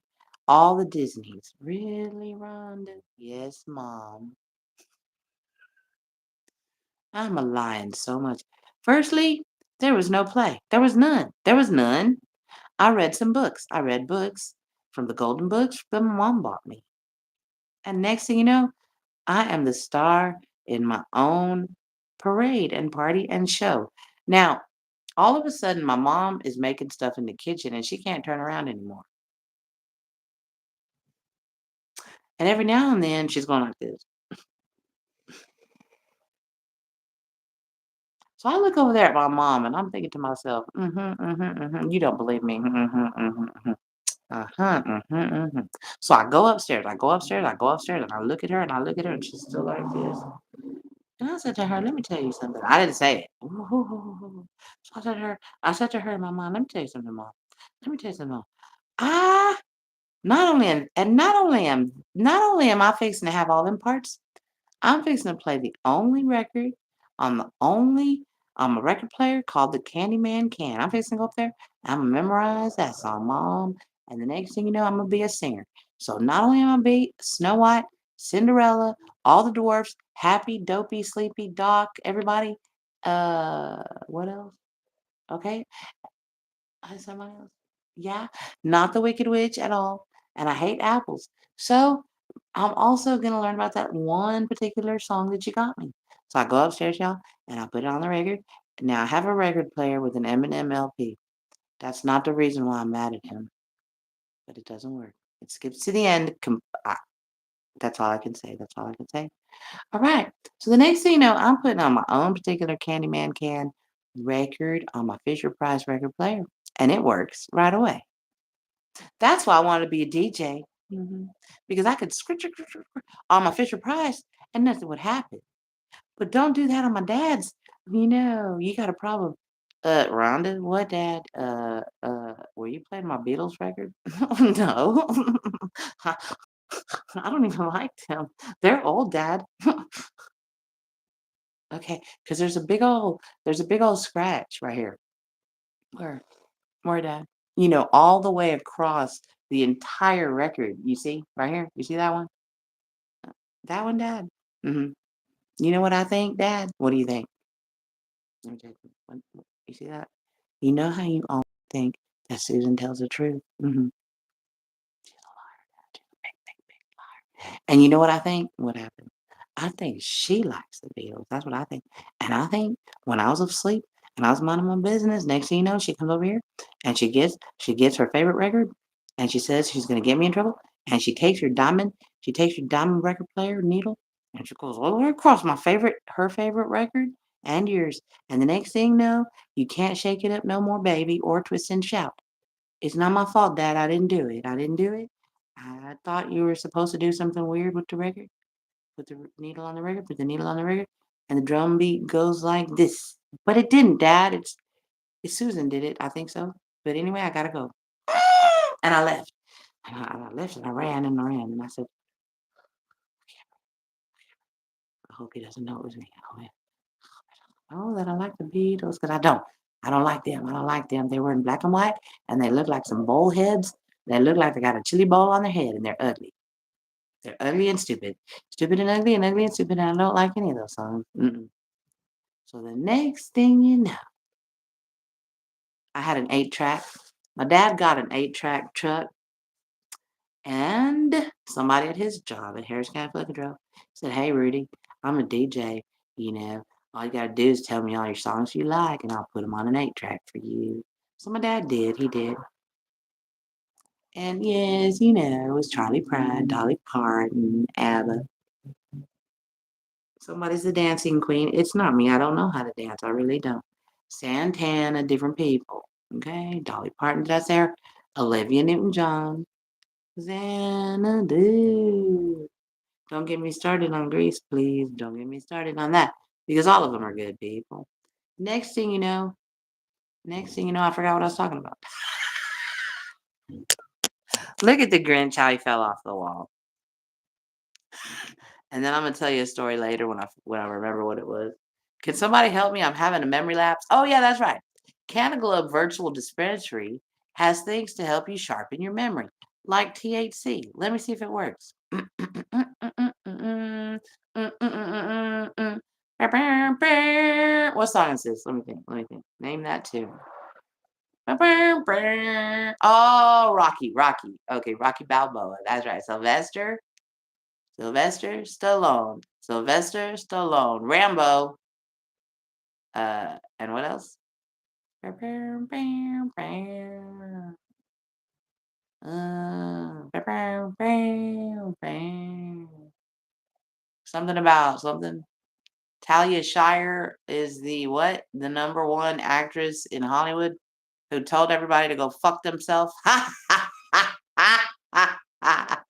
All the Disneys. Really, Rhonda? Yes, mom. I'm a lying so much. Firstly, there was no play. There was none. There was none. I read some books. I read books from the golden books that my mom bought me. And next thing you know, I am the star in my own parade and party and show. Now, all of a sudden, my mom is making stuff in the kitchen and she can't turn around anymore. And every now and then, she's going like this. So I look over there at my mom and I'm thinking to myself, you don't believe me. Uh-huh, So I go upstairs, and I look at her, and I look at her, and she's still like this. And I said to her, "Let me tell you something." I didn't say it. So I said to her, "My mom, let me tell you something, mom. Let me tell you something, mom. I not only am I fixing to have all them parts, I'm fixing to play the only record on the only a record player called the Candyman Can. I'm fixing to go up there. I'm gonna memorize that song, Mom. And the next thing you know, I'm gonna be a singer. So not only am I be Snow White, Cinderella, all the dwarfs, Happy, Dopey, Sleepy, Doc, everybody. What else? Okay, somebody else. Yeah, not the Wicked Witch at all. And I hate apples. So I'm also gonna learn about that one particular song that you got me. So I go upstairs, y'all, and I put it on the record. Now I have a record player with an Eminem LP. That's not the reason why I'm mad at him, but it doesn't work. It skips to the end. That's all I can say. That's all I can say. All right. So the next thing you know, I'm putting on my own particular Candyman Can record on my Fisher Price record player, and it works right away. That's why I wanted to be a DJ, because I could scritch on my Fisher Price and nothing would happen. But don't do that on my dad's. You got a problem. Rhonda, what dad? Were you playing my Beatles record? No. I don't even like them. They're old, dad. Okay, because there's a big old scratch right here. Where? Where, Dad? All the way across the entire record. You see? Right here? You see that one? That one, Dad? Mhm. You know what I think, Dad? What do you think? Let me take you see that? You know how you all think that Susan tells the truth? Mhm. She's a liar, Dad. She's a big, big, big liar. And you know what I think? What happened? I think she likes the Beatles. That's what I think. And I think when I was asleep and I was minding my business, next thing you know, she comes over here and she gets her favorite record and she says she's gonna get me in trouble. And she takes her diamond record player needle and she goes all the way across her favorite record and yours. And the next thing you know, you can't shake it up no more, baby, or twist and shout. It's not my fault, Dad. I didn't do it. I didn't do it. I thought you were supposed to do something weird with the record. Put the needle on the record, put the needle on the record, and the drum beat goes like this. But it didn't, Dad. It's Susan did it. I think so. But anyway, I gotta go. And I left. And I left and I ran and I ran. And I said, I hope he doesn't know it was me. Oh, that I like the Beatles, because I don't. I don't like them. I don't like them. They were in black and white and they look like some bowl heads. They look like they got a chili bowl on their head and they're ugly. They're ugly and stupid. Stupid and ugly and stupid. And I don't like any of those songs. Mm-mm. So the next thing you know, I had an 8 track. My dad got an 8 track truck, and somebody at his job at Harris County Flood Control said, "Hey, Rudy, I'm a DJ. You know, all you gotta do is tell me all your songs you like, and I'll put them on an 8 track for you." So my dad did. He did. And yes, it was Charlie Pride, Dolly Parton, ABBA. Somebody's the dancing queen. It's not me. I don't know how to dance. I really don't. Santana, different people. Okay, Dolly Parton, that's there. Olivia Newton-John, Xanadu. Don't get me started on Grease, please. Don't get me started on that because all of them are good people. Next thing you know, I forgot what I was talking about. Look at the Grinch, how he fell off the wall. And then I'm gonna tell you a story later when I remember what it was. Can somebody help me? I'm having a memory lapse. Oh yeah, that's right. Cantaloupe Virtual Dispensary has things to help you sharpen your memory, like THC. Let me see if it works. What song is this? Let me think. Name that tune. Oh, Rocky. Okay, Rocky Balboa. That's right. Sylvester Stallone, Rambo, and what else? Something about something. Talia Shire is the what? The number one actress in Hollywood who told everybody to go fuck themselves. Ha ha ha ha ha ha.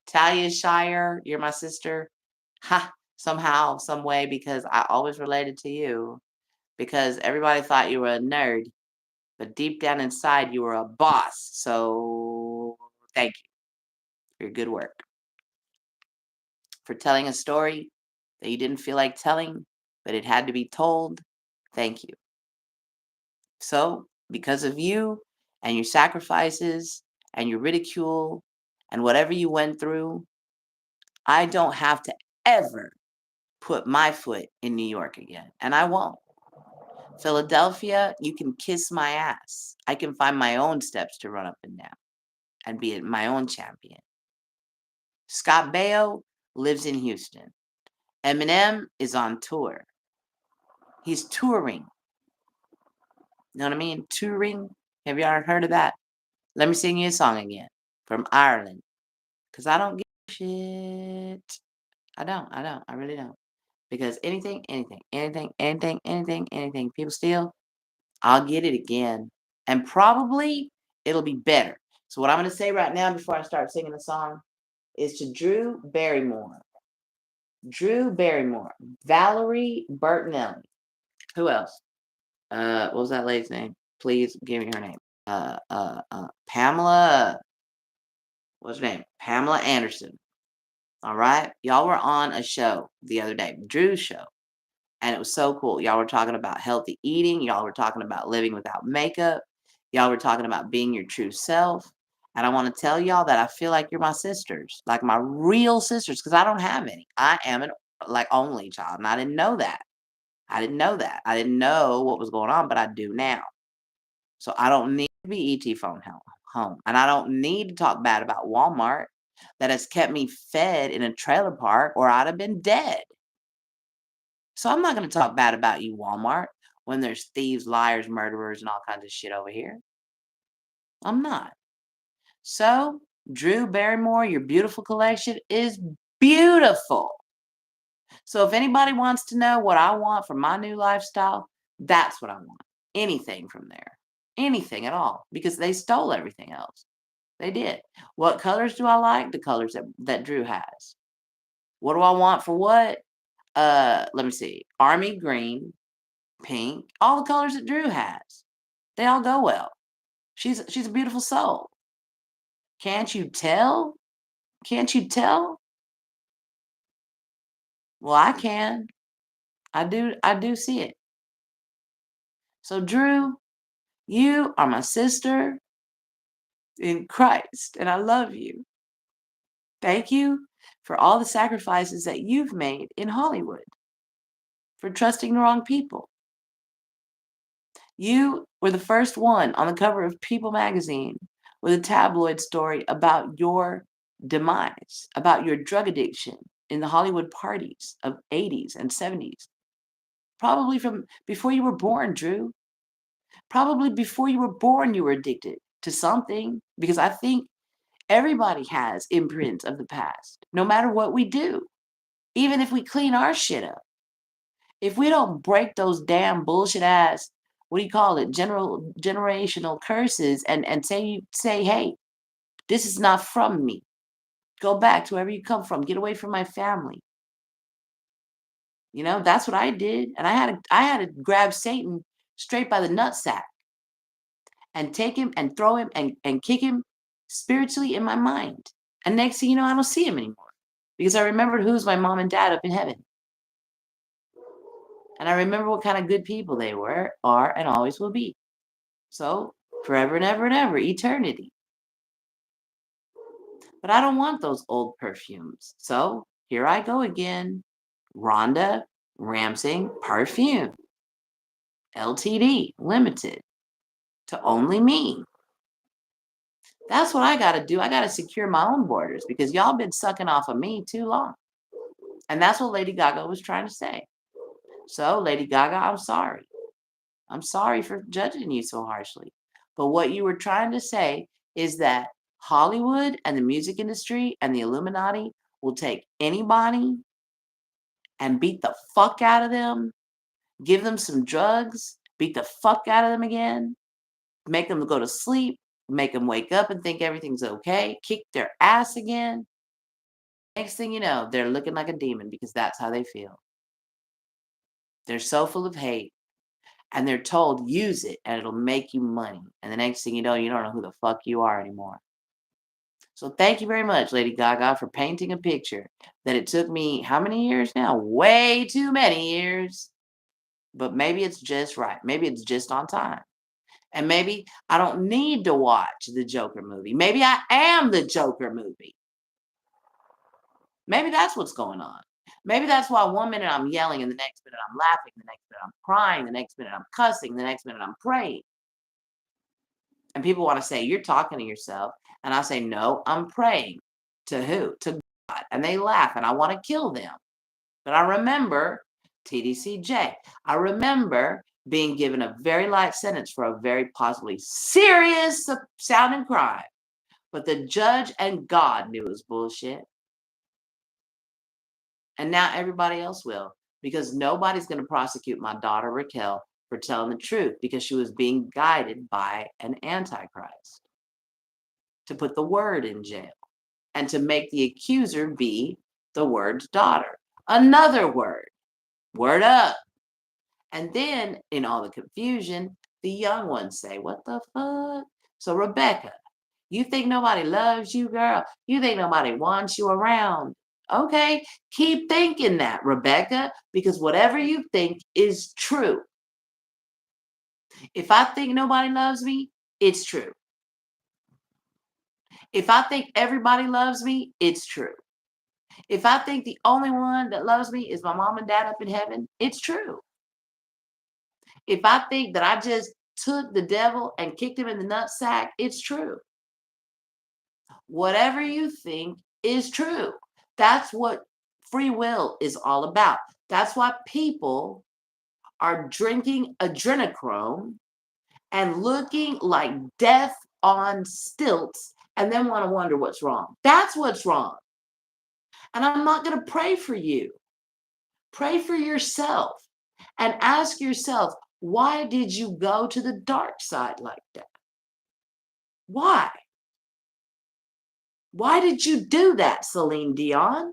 Talia Shire, you're my sister. Ha! Somehow, some way, because I always related to you. Because everybody thought you were a nerd, but deep down inside, you were a boss. So, thank you for your good work. For telling a story that you didn't feel like telling, but it had to be told. Thank you. So, because of you and your sacrifices and your ridicule and whatever you went through, I don't have to ever put my foot in New York again, and I won't. Philadelphia, you can kiss my ass. I can find my own steps to run up and down and be my own champion. Scott Baio lives in Houston. Eminem is on tour. He's touring. You know what I mean? Touring. Have you ever heard of that? Let me sing you a song again from Ireland. Because I don't give a shit. I don't. I really don't. Because anything people steal, I'll get it again. And probably it'll be better. So what I'm going to say right now before I start singing the song is to Drew Barrymore, Valerie Bertinelli. Who else? What was that lady's name? Please give me her name. Pamela. What's her name? Pamela Anderson. All right. Y'all were on a show the other day, Drew's show. And it was so cool. Y'all were talking about healthy eating. Y'all were talking about living without makeup. Y'all were talking about being your true self. And I want to tell y'all that I feel like you're my sisters, like my real sisters, because I don't have any. I am an like only child, and I didn't know that. I didn't know that. I didn't know what was going on, but I do now. So I don't need to be ET phone home. And I don't need to talk bad about Walmart that has kept me fed in a trailer park or I'd have been dead. So I'm not going to talk bad about you, Walmart, when there's thieves, liars, murderers, and all kinds of shit over here. I'm not. So, Drew Barrymore, your beautiful collection is beautiful. So if anybody wants to know what I want for my new lifestyle, that's what I want. Anything from there. Anything at all. Because they stole everything else. They did. What colors do I like? The colors that Drew has. What do I want for what? Let me see. Army green, pink, all the colors that Drew has. They all go well. She's a beautiful soul. Can't you tell? Can't you tell? Well, I can. I do see it. So Drew, you are my sister in Christ, and I love you. Thank you for all the sacrifices that you've made in Hollywood, for trusting the wrong people. You were the first one on the cover of People magazine with a tabloid story about your demise, about your drug addiction in the Hollywood parties of 80s and 70s. Probably from before you were born, Drew. Probably before you were born, you were addicted to something, because I think everybody has imprints of the past, no matter what we do. Even if we clean our shit up, if we don't break those damn bullshit ass, what do you call it, generational curses, and say, hey, this is not from me. Go back to wherever you come from. Get away from my family. You know, that's what I did, and I had to grab Satan straight by the nutsack and take him and throw him and kick him spiritually in my mind. And next thing you know, I don't see him anymore, because I remembered who's my mom and dad up in heaven. And I remember what kind of good people they were, are, and always will be. So, forever and ever and ever, eternity. But I don't want those old perfumes. So, here I go again. Rhonda Ramsingh Parfum. LTD, limited to only me. That's what I got to do. I got to secure my own borders, because y'all been sucking off of me too long. And that's what Lady Gaga was trying to say. So, Lady Gaga, I'm sorry. I'm sorry for judging you so harshly. But what you were trying to say is that Hollywood and the music industry and the Illuminati will take anybody and beat the fuck out of them, give them some drugs, beat the fuck out of them again, make them go to sleep, make them wake up and think everything's okay, kick their ass again. Next thing you know, they're looking like a demon, because that's how they feel. They're so full of hate, and they're told, use it and it'll make you money. And the next thing you don't know who the fuck you are anymore. So thank you very much, Lady Gaga, for painting a picture that it took me how many years now? Way too many years. But maybe it's just right. Maybe it's just on time. And maybe I don't need to watch the Joker movie. Maybe I am the Joker movie. Maybe that's what's going on. Maybe that's why one minute I'm yelling and the next minute I'm laughing, the next minute I'm crying, the next minute I'm cussing, the next minute I'm praying. And people want to say, you're talking to yourself. And I say, no, I'm praying. To who? To God. And they laugh, and I want to kill them. But I remember TDCJ. I remember being given a very light sentence for a very possibly serious sounding crime. But the judge and God knew it was bullshit. And now everybody else will, because nobody's going to prosecute my daughter Raquel for telling the truth, because she was being guided by an antichrist to put the word in jail and to make the accuser be the word's daughter. Another word up. And then in all the confusion, the young ones say, what the fuck? So Rebecca, you think nobody loves you, girl? You think nobody wants you around? Okay, keep thinking that, Rebecca, because whatever you think is true. If I think nobody loves me, it's true. If I think everybody loves me, it's true. If I think the only one that loves me is my mom and dad up in heaven, it's true. If I think that I just took the devil and kicked him in the nutsack, it's true. Whatever you think is true. That's what free will is all about. That's why people are drinking adrenochrome and looking like death on stilts and then want to wonder what's wrong. That's what's wrong. And I'm not going to pray for you. Pray for yourself and ask yourself, why did you go to the dark side like that? Why? Why did you do that, Celine Dion?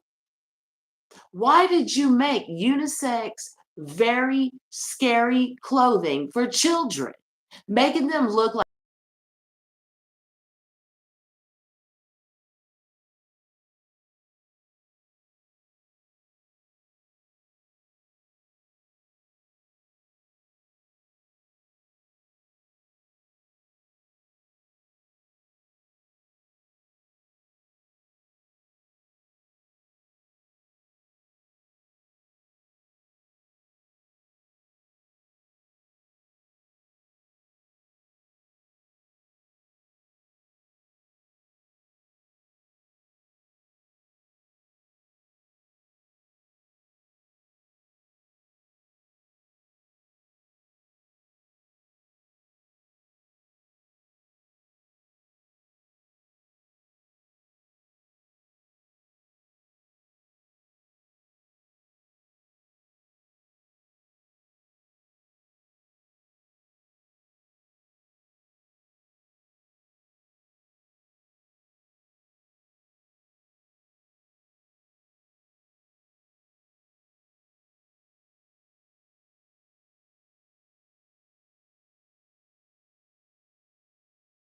Why did you make unisex, very scary clothing for children, making them look like